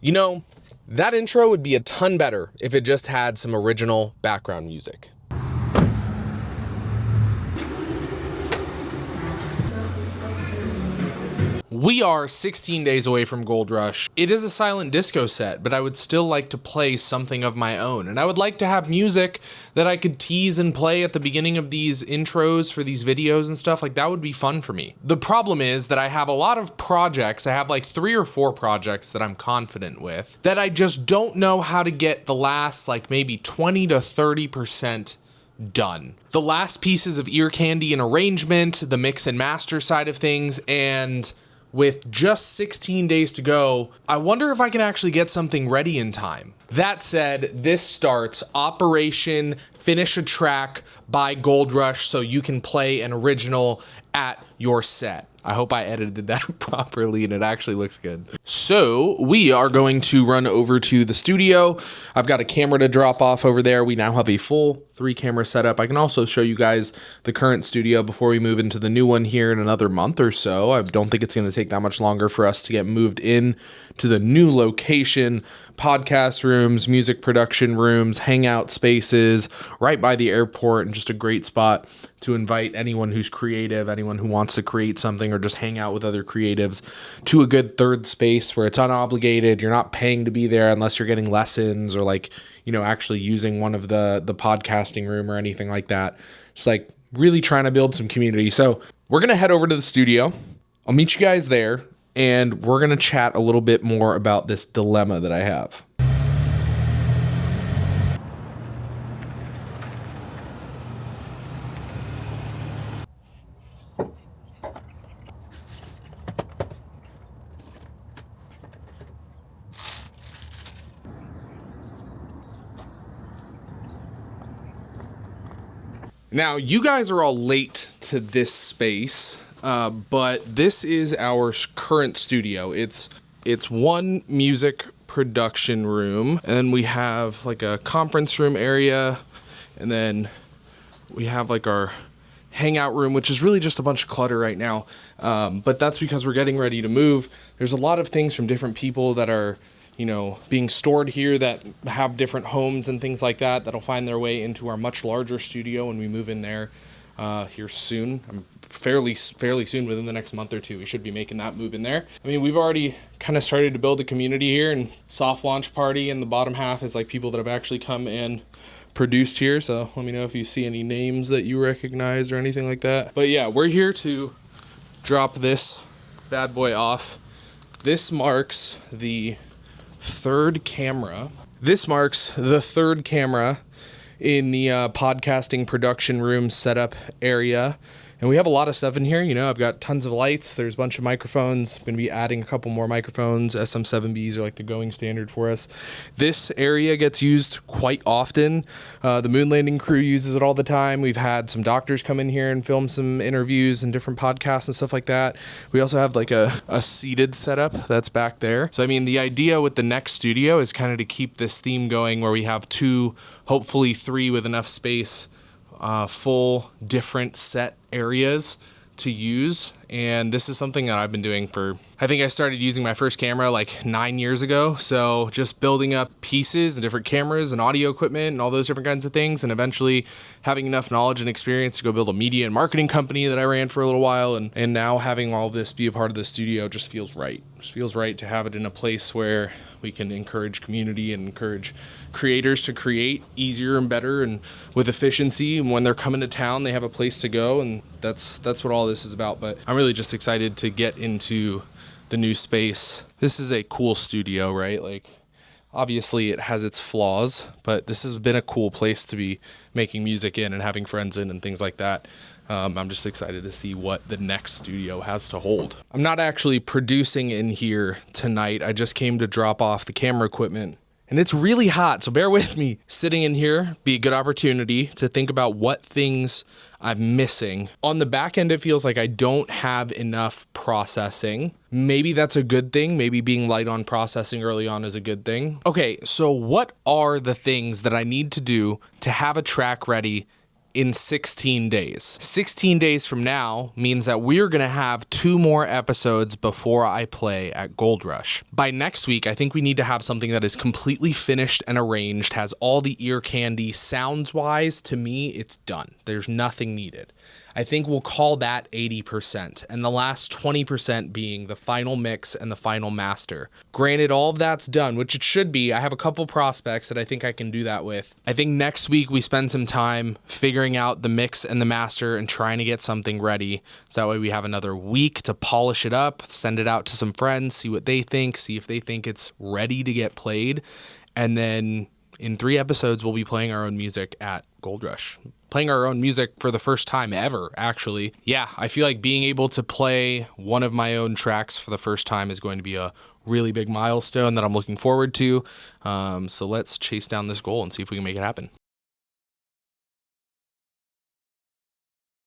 You know, that intro would be a ton better if it just had some original background music. We are 16 days away from Goldrush. It is a silent disco set, but I would still like to play something of my own. And I would like to have music that I could tease and play at the beginning of these intros for these videos and stuff. Like, that would be fun for me. The problem is that I have a lot of projects. I have like 3 or 4 projects that I'm confident with that I just don't know how to get the last like maybe 20 to 30% done. The last pieces of ear candy and arrangement, the mix and master side of things, and with just 16 days to go, I wonder if I can actually get something ready in time. That said, this starts Operation Finish a Track by Goldrush so you can play an original at your set. I hope I edited that properly and it actually looks good. So we are going to run over to the studio. I've got a camera to drop off over there. We now have a full 3-camera setup. I can also show you guys the current studio before we move into the new one here in another month or so. I don't think it's going to take that much longer for us to get moved in to the new location. Podcast rooms, music production rooms, hangout spaces right by the airport, and just a great spot to invite anyone who's creative, anyone who wants to create something or just hang out with other creatives, to a good third space where it's unobligated. You're not paying to be there unless you're getting lessons or like, you know, actually using one of the podcasting room or anything like that. Just like really trying to build some community. So we're going to head over to the studio. I'll meet you guys there. And we're going to chat a little bit more about this dilemma that I have. Now, you guys are all late to this space. But this is our current studio. It's one music production room, and then we have like a conference room area, and then we have like our hangout room, which is really just a bunch of clutter right now. But that's because we're getting ready to move. There's a lot of things from different people that are, you know, being stored here that have different homes and things like that that'll find their way into our much larger studio when we move in there here soon. Fairly soon, within the next month or 2, we should be making that move in there. I mean, we've already kind of started to build a community here, and soft launch party in the bottom half is like people that have actually come and produced here. So let me know if you see any names that you recognize or anything like that. But yeah, we're here to drop this bad boy off. This marks the third camera. In the podcasting production room setup area. And we have a lot of stuff in here. You know, I've got tons of lights. There's a bunch of microphones. I'm going to be adding a couple more microphones. SM7Bs are like the going standard for us. This area gets used quite often. The moon landing crew uses it all the time. We've had some doctors come in here and film some interviews and different podcasts and stuff like that. We also have like a seated setup that's back there. So, I mean, the idea with the next studio is kind of to keep this theme going where we have 2, hopefully 3 with enough space, full different set areas to use. And this is something that I've been doing for, I think I started using my first camera like 9 years ago. So just building up pieces and different cameras and audio equipment and all those different kinds of things, and eventually having enough knowledge and experience to go build a media and marketing company that I ran for a little while. And now having all this be a part of the studio just feels right. Just feels right to have it in a place where we can encourage community and encourage creators to create easier and better and with efficiency. And when they're coming to town, they have a place to go. And that's what all this is about. But I'm really just excited to get into the new space. This is a cool studio, right? Like, obviously it has its flaws, but this has been a cool place to be making music in and having friends in and things like that. I'm just excited to see what the next studio has to hold. I'm not actually producing in here tonight. I just came to drop off the camera equipment. And it's really hot, so bear with me. Sitting in here be a good opportunity to think about what things I'm missing. On the back end, it feels like I don't have enough processing. Maybe that's a good thing. Maybe being light on processing early on is a good thing. Okay, so what are the things that I need to do to have a track ready in 16 days. 16 days from now means that we're going to have 2 more episodes before I play at Goldrush. By next week, I think we need to have something that is completely finished and arranged, has all the ear candy. Sounds-wise, to me, it's done. There's nothing needed. I think we'll call that 80%, and the last 20% being the final mix and the final master. Granted, all of that's done, which it should be. I have a couple prospects that I think I can do that with. I think next week we spend some time figuring out the mix and the master and trying to get something ready, so that way we have another week to polish it up, send it out to some friends, see what they think, see if they think it's ready to get played, and then in 3 episodes we'll be playing our own music at Goldrush. Playing our own music for the first time ever, actually. Yeah, I feel like being able to play one of my own tracks for the first time is going to be a really big milestone that I'm looking forward to. So let's chase down this goal and see if we can make it happen.